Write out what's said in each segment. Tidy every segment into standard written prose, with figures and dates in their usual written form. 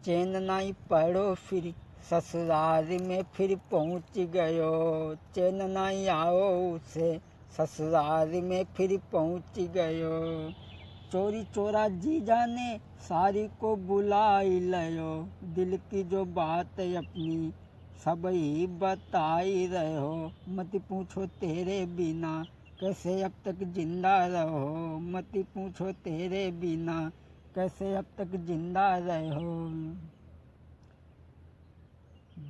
चैन नहीं पड़ो फिर ससुराल में फिर पहुँच गयो। चैन नहीं आओ उसे ससुराल में फिर पहुँच गयो। चोरी चोरा जीजा ने सारी को बुलाई लयो। दिल की जो बात अपनी सब ही बताई रहो। मत पूछो तेरे बिना कैसे अब तक जिंदा रहो। मत पूछो तेरे बिना कैसे अब तक जिंदा रहो।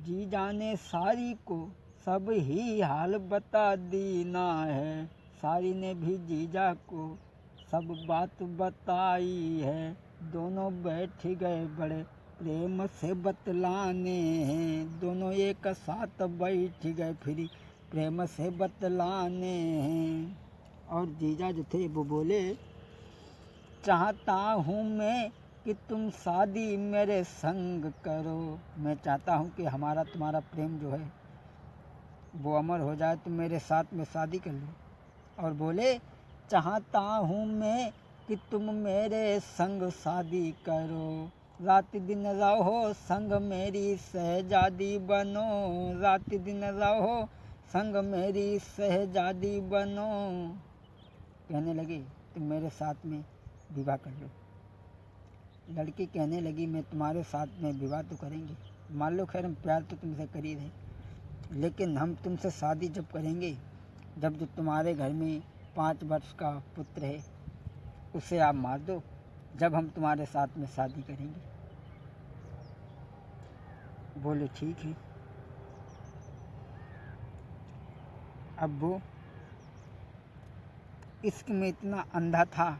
जीजा ने सारी को सब ही हाल बता दीना है। सारी ने भी जीजा को सब बात बताई है। दोनों बैठ गए बड़े प्रेम से बतलाने हैं। दोनों एक साथ बैठ गए फिर प्रेम से बतलाने हैं। और जीजा जो थे वो बोले, चाहता हूँ मैं कि तुम शादी मेरे संग करो। मैं चाहता हूँ कि हमारा तुम्हारा प्रेम जो है वो अमर हो जाए, तुम मेरे साथ में शादी कर लो। और बोले, चाहता हूँ मैं कि तुम मेरे संग शादी करो। रात दिन रहो संग मेरी शहजादी बनो। रात दिन रहो संग मेरी शहजादी बनो। कहने लगे तुम मेरे साथ में विवाह कर लो। लड़की कहने लगी, मैं तुम्हारे साथ में विवाह तो करेंगे, मान लो खैर हम प्यार तो तुमसे कर ही रहे, लेकिन हम तुमसे शादी जब करेंगे जब जो तुम्हारे घर में 5 वर्ष का पुत्र है उसे आप मार दो, जब हम तुम्हारे साथ में शादी करेंगे। बोले ठीक है। अब वो इश्क में इतना अंधा था,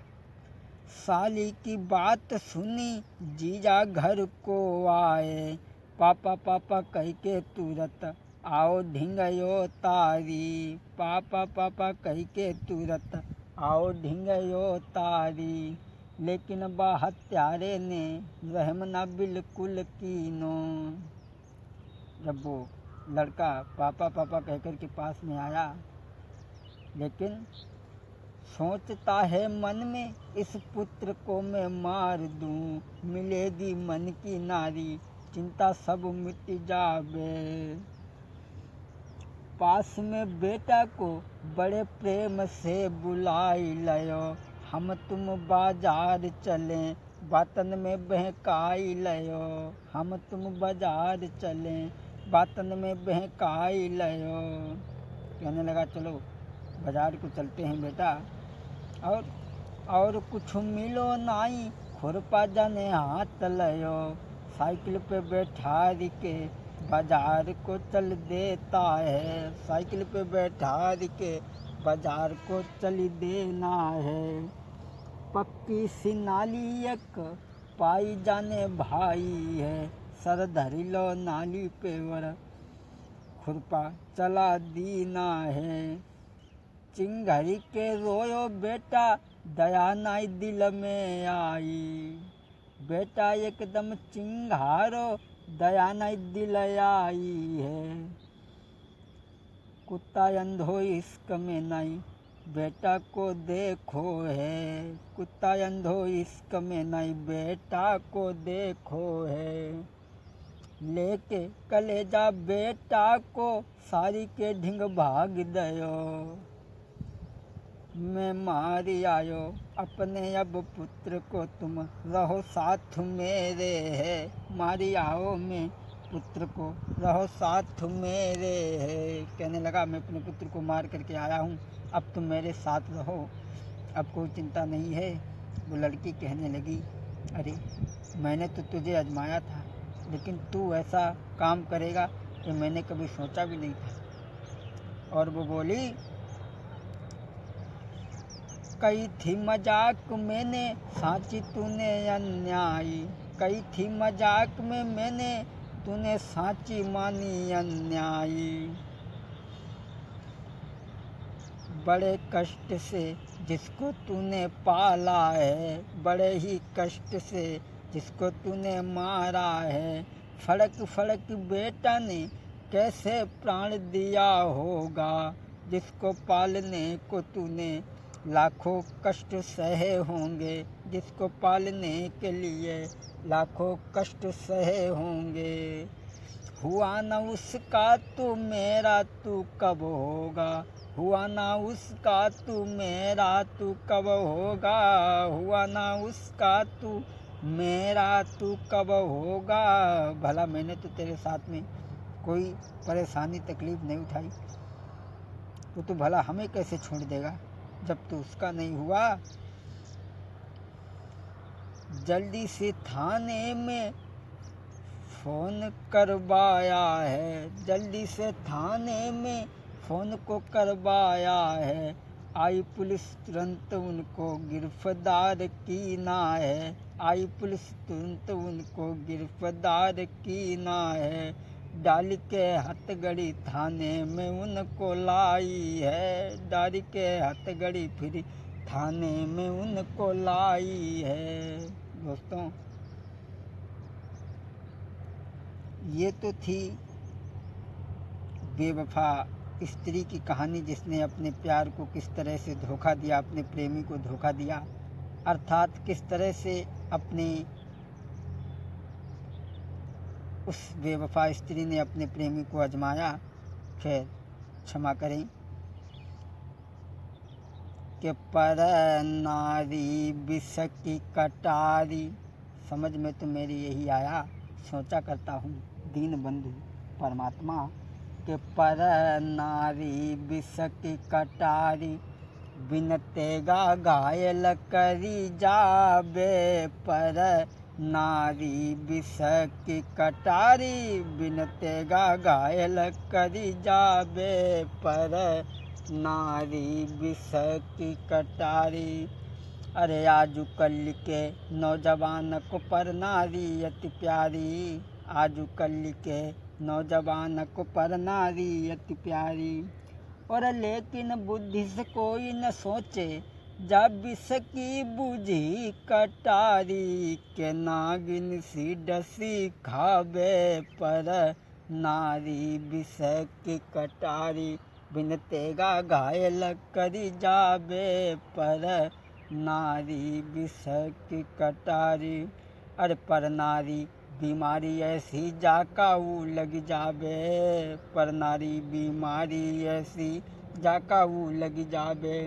साली की बात सुनी जीजा घर को आए। पापा पापा कह के तुरंत आओ ढिंगयो तारी। पापा पापा कह के तुरंत आओ ढिंगयो तारी। लेकिन बा हत्यारे ने रहम ना बिल्कुल कीनो। जब वो लड़का पापा पापा कहकर के पास में आया, लेकिन सोचता है मन में इस पुत्र को मैं मार दूं। मिलेगी मन की नारी चिंता सब मिट जावे। पास में बेटा को बड़े प्रेम से बुलाई लयो। हम तुम बाजार चलें बातन में बहकाई लयो। हम तुम बाजार चलें बातन में बहकाई लयो। कहने लगा चलो बाजार को चलते हैं बेटा, और कुछ मिलो नाई खुरपा जाने हाथ लयो। साइकिल पे बैठा के बाजार को चल देता है। साइकिल पे बैठा के बाजार को चल देना है। पक्की सी नाली एक पाई जाने भाई है। सर धरी लो नाली पे वर खुरपा चला दीना है। चिंगारी के रोयो बेटा दया नाई दिल में आई। बेटा एकदम चिंगारो दया नाई दिल आई है। कुत्ता अंधो इश्क में नहीं बेटा को देखो है। कुत्ता अंधो इश्क में नहीं बेटा को देखो है। लेके कलेजा बेटा को सारी के ढिंग भाग दयो। मैं मारी आयो अपने अब पुत्र को तुम रहो साथ मेरे है। मारी आओ मैं पुत्र को रहो साथ मेरे है। कहने लगा मैं अपने पुत्र को मार करके आया हूँ, अब तुम मेरे साथ रहो, अब कोई चिंता नहीं है। वो लड़की कहने लगी, अरे मैंने तो तुझे आजमाया था, लेकिन तू ऐसा काम करेगा कि मैंने कभी सोचा भी नहीं था। और वो बोली, कई थी मजाक मैंने साची तूने अन्यायी। कई थी मजाक में मैंने तूने साची मानी अन्यायी। बड़े कष्ट से जिसको तूने पाला है, बड़े ही कष्ट से जिसको तूने मारा है। फड़क फड़क बेटा ने कैसे प्राण दिया होगा। जिसको पालने को तूने लाखों कष्ट सहे होंगे। जिसको पालने के लिए लाखों कष्ट सहे होंगे। हुआ न उसका तू मेरा तू कब होगा, हुआ ना उसका तू मेरा तू कब होगा, हुआ ना उसका तू मेरा तू कब होगा। भला मैंने तो तेरे साथ में कोई परेशानी तकलीफ नहीं उठाई, तो तू भला हमें कैसे छोड़ देगा जब तू उसका नहीं हुआ। जल्दी से थाने में फ़ोन करवाया है, जल्दी से थाने में फ़ोन को करवाया है। आई पुलिस तुरंत उनको गिरफ्तार की ना है, आई पुलिस तुरंत उनको गिरफ्तार की ना है। डाल के हथगड़ी थाने में उनको लाई है, डाल के हथगड़ी फिर थाने में उनको लाई है। दोस्तों, ये तो थी बेवफा स्त्री की कहानी, जिसने अपने प्यार को किस तरह से धोखा दिया, अपने प्रेमी को धोखा दिया, अर्थात किस तरह से अपने उस बेवफा स्त्री ने अपने प्रेमी को आजमाया। खैर क्षमा करें कि पर नारी विष की कटारी, समझ में तो मेरी यही आया। सोचा करता हूँ दीन बंधु परमात्मा के पर नारी विष की कटारी, बिन तेगा घायल करी जाबे। पर नारी विष की कटारी, बिन तेगा घायल करी जाबे। पर नारी विष की कटारी। अरे आजू कल के नौजवान को पर नारी अति प्यारी, आजू कल के नौजवान को पर नारी अति प्यारी। और लेकिन बुद्धि से कोई न सोचे, जब विष की बूझी कटारी, के नागिन सी डसी खावे। पर नारी विष की कटारी, बिन तेगा घायल करी जाबे। पर नारी विष की कटारी। अरे पर नारी बीमारी ऐसी जाकाऊ लग जाबे, पर नारी बीमारी ऐसी जाकाऊ लग जाबे।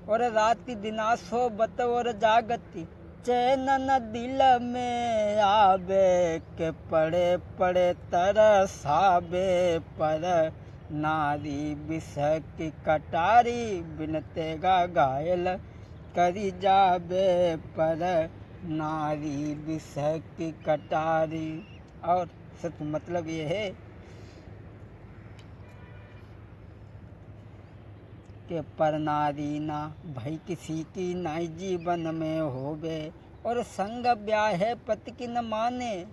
और रात दिना सोबत और जागती, चैन न दिल में आबे। के पड़े पड़े तरसाबे। पर नारी विष की कटारी, बिन तेगा घायल करी जाबे। पर नारी विष की कटारी। और सिर्फ मतलब ये है कि पर नारी ना भई किसी की नाई जीवन में होवे। और संग ब्याह पति की न माने,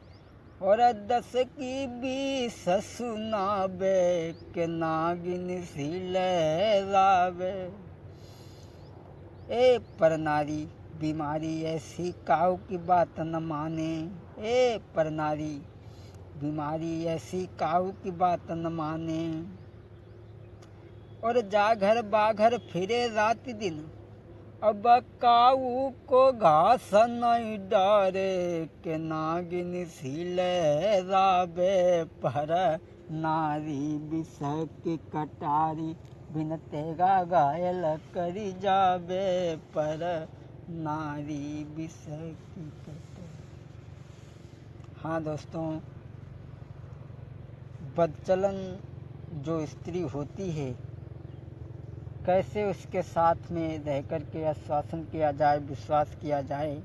और 10 की 20 सुनाबे। के नागिन सी लहरावे। ए पर नारी बीमारी ऐसी काऊ की बात न माने, ए पर नारी बीमारी ऐसी काऊ की बात न माने। और जाघर बाघर फिरे रात दिन, अब काऊ को घास नहीं डारे। के नागिन सी लहरावे। पर नारी विष की कटारी, बिन तेगा घायल करी जाबे। पर नारी विष की कटारी। हाँ दोस्तों, बदचलन जो स्त्री होती है, कैसे उसके साथ में रह कर के आश्वासन किया जाए, विश्वास किया जाए,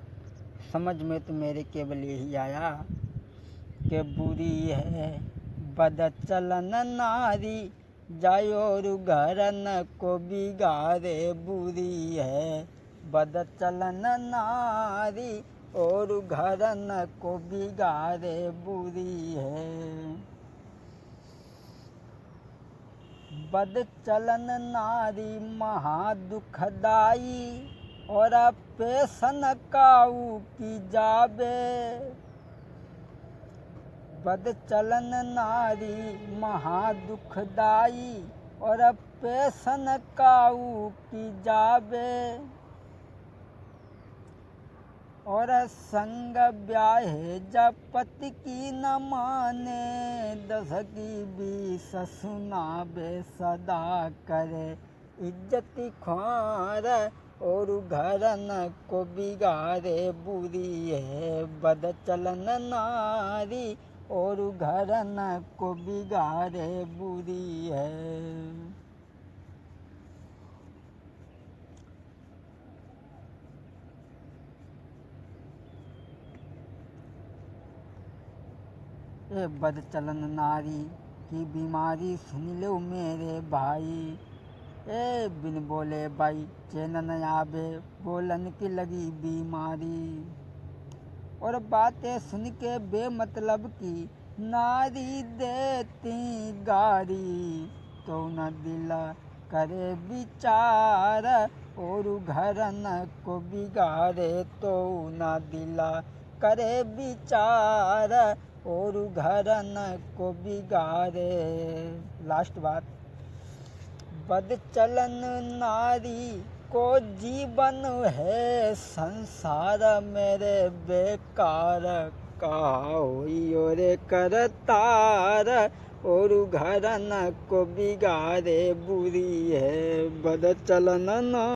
समझ में तो मेरे केवल यही आया कि बुरी है बदचलन नारी, जायो घरन को बिगाड़े। बुरी है बदचलन नारी, और घरन को बिगाड़े। बुरी है बदचलन नारी महा दुखदाई, और पेशन काऊ की जाबे। बदचलन नारी महा दुखदाई, और पेशन काऊ की जाबे। और संग ब्याहे जब पति की न माने, दस की बीस सुनाबे सदा करे, इज्जत ख्वार और घरन को बिगाड़े, बुरी है बद चलन नारी और घरन को बिगाड़े, बुरी है। ए बद चलन नारी की बीमारी सुन लो मेरे भाई, ए बिन बोले भाई चैन न आवे, बोलन की लगी बीमारी। और बातें सुन के बेमतलब की नारी देती गारी, तो न दिला करे विचार और घरन को बिगाड़े, तो न दिला करे विचार और घरन को बिगाड़े। लास्ट बात, बद चलन नारी को जीवन है संसार मेरे बेकार, का होई और करतार और घरन को बिगाड़े, बुरी है बद चलन नारी।